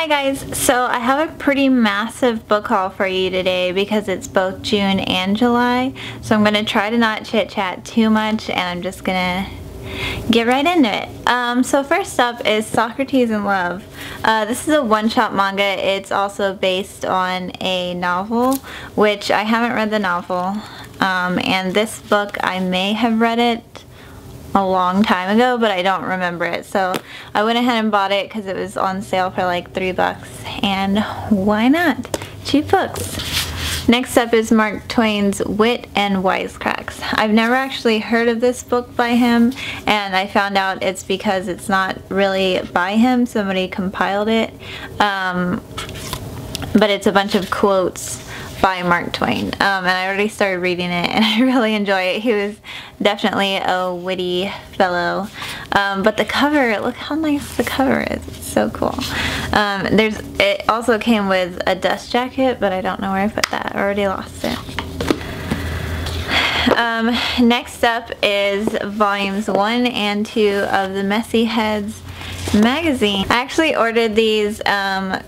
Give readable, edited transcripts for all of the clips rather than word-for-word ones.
Hi guys, so I have a pretty massive book haul for you today because it's both June and July, so I'm going to try to not chit chat too much and I'm just going to get right into it. So first up is Socrates in Love. This is a one-shot manga. It's also based on a novel, which I haven't read the novel, and this book I may have read it a long time ago, but I don't remember it, so I went ahead and bought it because it was on sale for like $3, and why not? Cheap books. Next up is Mark Twain's Wit and Wisecracks. I've never actually heard of this book by him, and I found out it's because it's not really by him, somebody compiled it, but it's a bunch of quotes by Mark Twain, and I already started reading it and I really enjoy it. He was definitely a witty fellow, but the cover, look how nice the cover is. It's so cool. It also came with a dust jacket, but I don't know where I put that. I already lost it. Next up is volumes 1 and 2 of the Messy Heads magazine. I actually ordered these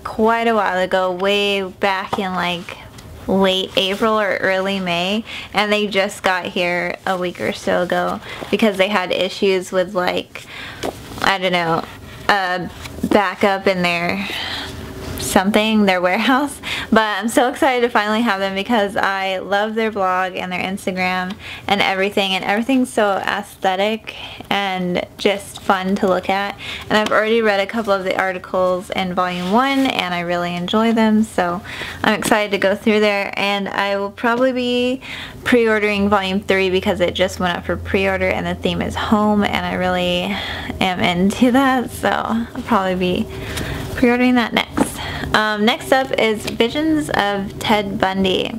quite a while ago, way back in like late April or early May, and they just got here a week or so ago because they had issues with, like, I don't know, backup in their warehouse. But I'm so excited to finally have them because I love their blog and their Instagram and everything's so aesthetic and just fun to look at. And I've already read a couple of the articles in volume 1 and I really enjoy them, so I'm excited to go through there, and I will probably be pre-ordering volume 3 because it just went up for pre-order and the theme is home and I really am into that, so I'll probably be pre-ordering that next. Next up is Visions of Ted Bundy.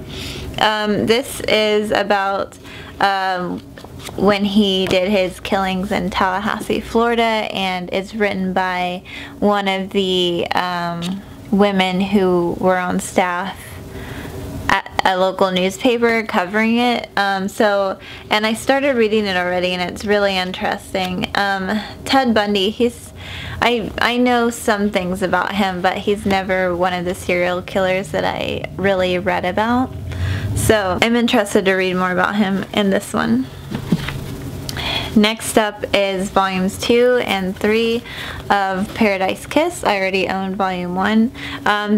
This is about when he did his killings in Tallahassee, Florida, and it's written by one of the women who were on staff at a local newspaper covering it. And I started reading it already and it's really interesting. Ted Bundy, I know some things about him, but he's never one of the serial killers that I really read about. So I'm interested to read more about him in this one. Next up is volumes 2 and 3 of Paradise Kiss. I already own volume 1.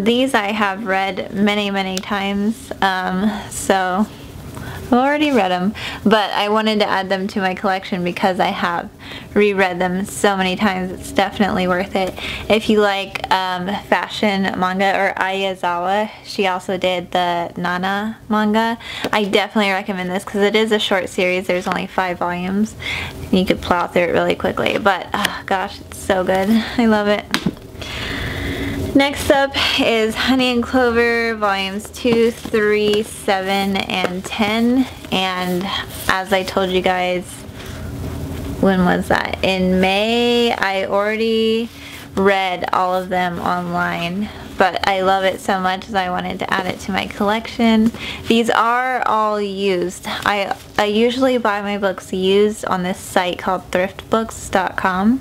These I have read many times, so I've already read them, but I wanted to add them to my collection because I have reread them so many times. It's definitely worth it. If you like fashion manga, or Ayazawa, she also did the Nana manga, I definitely recommend this because it is a short series. There's only 5 volumes. You could plow through it really quickly, but oh gosh, it's so good. I love it. Next up is Honey and Clover volumes 2, 3, 7, and 10, and as I told you guys, when was that? In May. I already read all of them online, but I love it so much that I wanted to add it to my collection. These are all used. I usually buy my books used on this site called thriftbooks.com,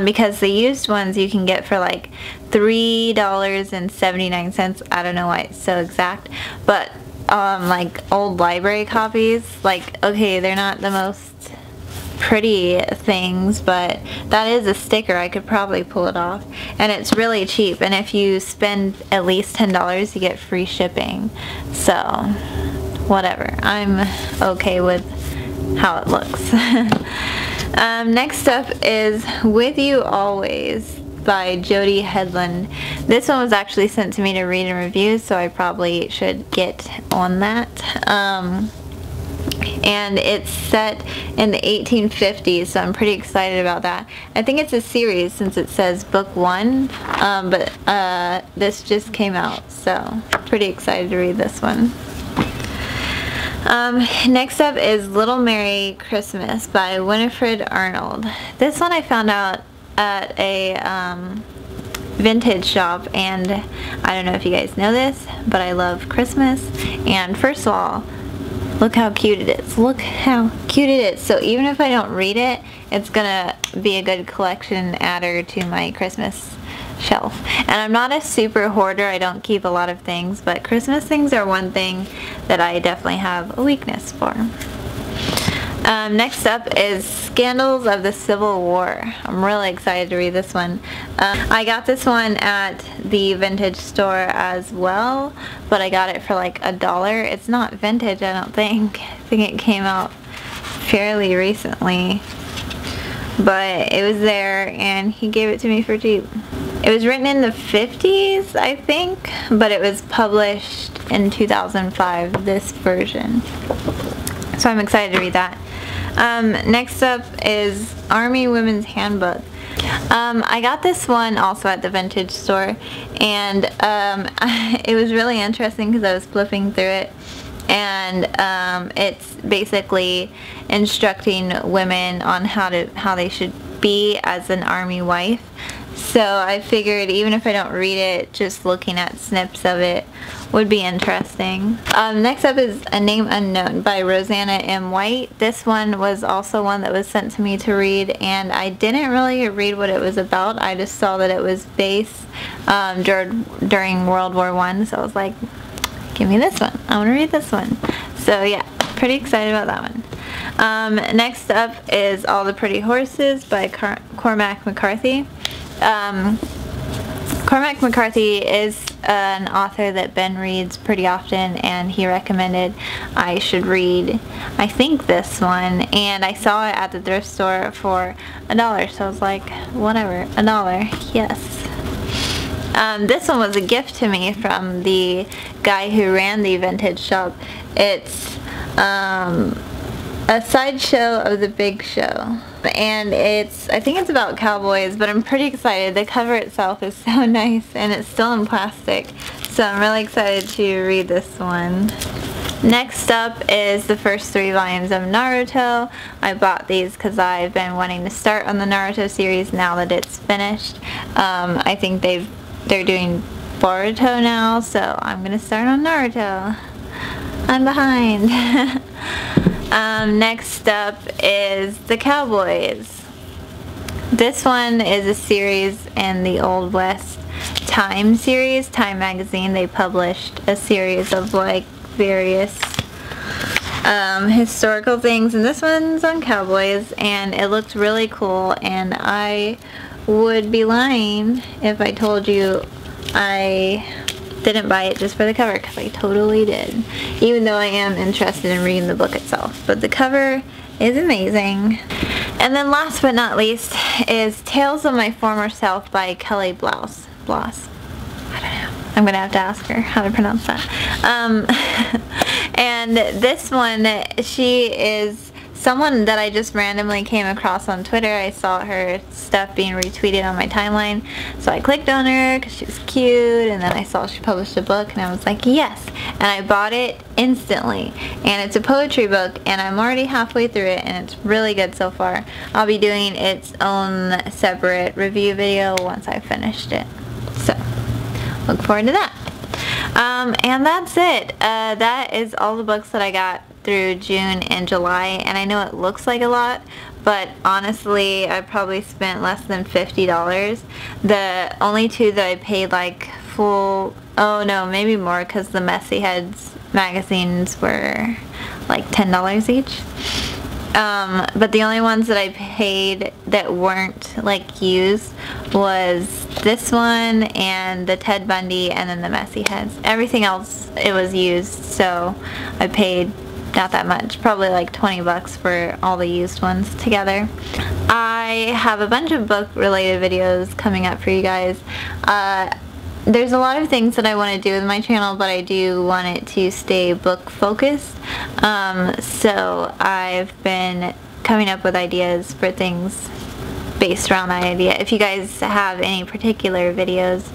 because the used ones you can get for like $3.79. I don't know why it's so exact, but like old library copies, like, okay, they're not the most pretty things, but that is a sticker. I could probably pull it off, and it's really cheap, and if you spend at least $10 you get free shipping, so whatever, I'm okay with how it looks. Next up is With You Always by Jody Headland. This one was actually sent to me to read and review, so I probably should get on that. And it's set in the 1850s, so I'm pretty excited about that. I think it's a series since it says book 1, but this just came out, so pretty excited to read this one. Next up is Little Merry Christmas by Winifred Arnold. This one I found out at a vintage shop, and I don't know if you guys know this, but I love Christmas, and first of all, look how cute it is. Look how cute it is. So even if I don't read it, it's gonna be a good collection adder to my Christmas shelf. And I'm not a super hoarder, I don't keep a lot of things, but Christmas things are one thing that I definitely have a weakness for. Next up is Scandals of the Civil War. I'm really excited to read this one. I got this one at the vintage store as well, but I got it for like $1. It's not vintage, I don't think. I think it came out fairly recently, but it was there and he gave it to me for cheap. It was written in the 50s, I think, but it was published in 2005, this version. So I'm excited to read that. Next up is Army Women's Handbook. I got this one also at the vintage store, and it was really interesting because I was flipping through it, and it's basically instructing women on how they should be as an army wife. So I figured even if I don't read it, just looking at snips of it would be interesting. Next up is A Name Unknown by Rosanna M. White. This one was also one that was sent to me to read, and I didn't really read what it was about. I just saw that it was based during World War I, so I was like, give me this one. I want to read this one. So yeah, pretty excited about that one. Next up is All the Pretty Horses by Cormac McCarthy. Cormac McCarthy is an author that Ben reads pretty often, and he recommended I should read, I think, this one, and I saw it at the thrift store for $1, so I was like, whatever, $1, yes. This one was a gift to me from the guy who ran the vintage shop. It's a sideshow of the Big Show, and I think it's about cowboys, but I'm pretty excited. The cover itself is so nice, and it's still in plastic, so I'm really excited to read this one. Next up is the first 3 volumes of Naruto. I bought these because I've been wanting to start on the Naruto series now that it's finished. I think they're doing Boruto now, so I'm gonna start on Naruto. I'm behind. Next up is The Cowboys. This one is a series in the Old West Time series. Time magazine, they published a series of like various historical things, and this one's on cowboys, and it looks really cool, and I would be lying if I told you I didn't buy it just for the cover, because I totally did, even though I am interested in reading the book itself. But the cover is amazing. And then last but not least is Tales of My Former Self by Kelly Bloss. I don't know. I'm gonna have to ask her how to pronounce that. And this one, she is someone that I just randomly came across on Twitter. I saw her stuff being retweeted on my timeline, so I clicked on her because she was cute, and then I saw she published a book, and I was like, yes, and I bought it instantly. And it's a poetry book, and I'm already halfway through it, and it's really good so far. I'll be doing its own separate review video once I've finished it, so look forward to that. And that's it. That is all the books that I got through June and July, and I know it looks like a lot, but honestly I probably spent less than $50. The only 2 that I paid like full, oh no, maybe more, because the Messy Heads magazines were like $10 each. But the only ones that I paid that weren't like used was this one and the Ted Bundy and then the Messy Heads. Everything else, it was used, so I paid not that much, probably like $20 for all the used ones together. I have a bunch of book related videos coming up for you guys. There's a lot of things that I want to do with my channel, but I do want it to stay book focused. So I've been coming up with ideas for things based around that idea. If you guys have any particular videos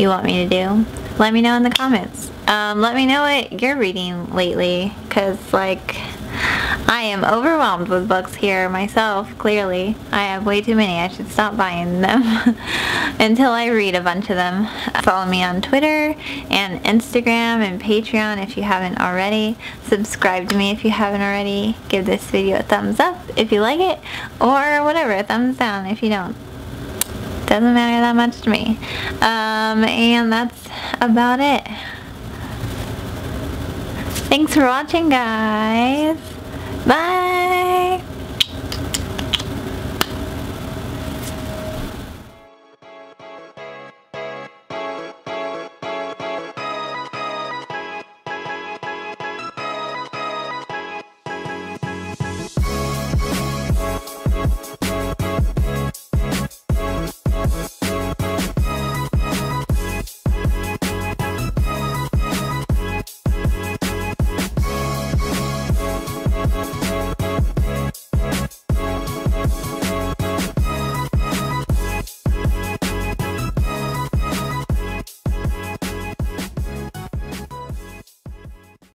you want me to do, let me know in the comments. Let me know what you're reading lately, because like I am overwhelmed with books here myself, clearly. I have way too many. I should stop buying them until I read a bunch of them. Follow me on Twitter and Instagram and Patreon if you haven't already. Subscribe to me if you haven't already. Give this video a thumbs up if you like it, or whatever, a thumbs down if you don't. doesn't matter that much to me. And that's about it. Thanks for watching, guys. Bye.